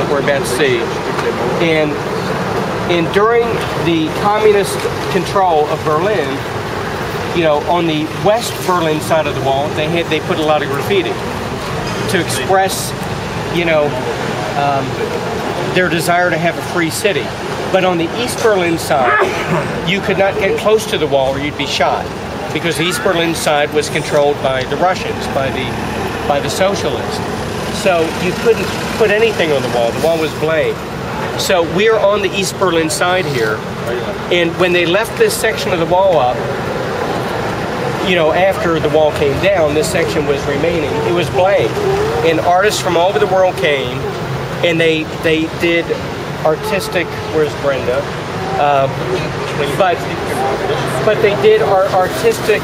that we're about to see. And during the communist control of Berlin, you know, on the West Berlin side of the wall, they put a lot of graffiti to express, you know, their desire to have a free city. But on the East Berlin side, you could not get close to the wall or you'd be shot, because the East Berlin side was controlled by the Russians, by the socialists. So you couldn't put anything on the wall. The wall was blank. So we're on the East Berlin side here, and when they left this section of the wall up, you know, after the wall came down, this section was remaining. It was blank, and artists from all over the world came, and they did artistic. Where's Brenda? But they did artistic,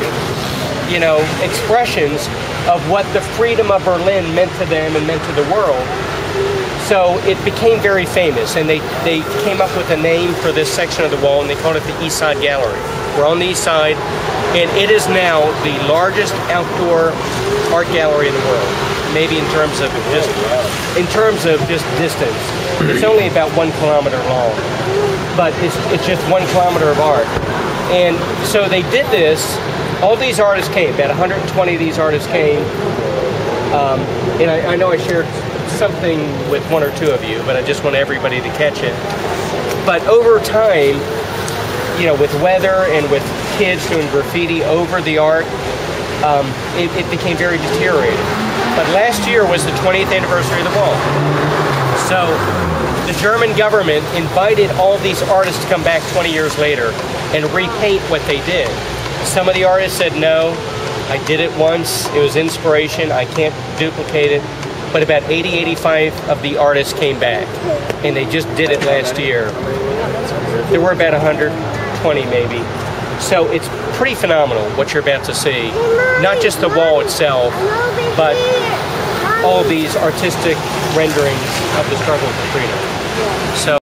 you know, expressions of what the freedom of Berlin meant to them and meant to the world. So it became very famous, and they came up with a name for this section of the wall, and they called it the East Side Gallery. We're on the East Side, and it is now the largest outdoor art gallery in the world. Maybe in terms of just distance. It's only about 1 kilometer long, but it's just 1 kilometer of art. And so they did this. All these artists came. About 120 of these artists came. And I know I shared something with 1 or 2 of you, but I just want everybody to catch it. But over time, you know, with weather and with kids doing graffiti over the art, it became very deteriorated. But last year was the 20th anniversary of the wall. So the German government invited all these artists to come back 20 years later and repaint what they did. Some of the artists said, no, I did it once, it was inspiration, I can't duplicate it. But about 85 of the artists came back, and they just did it last year. There were about 120 maybe. So it's pretty phenomenal what you're about to see. Not just the wall itself, but all these artistic renderings of the struggle for freedom.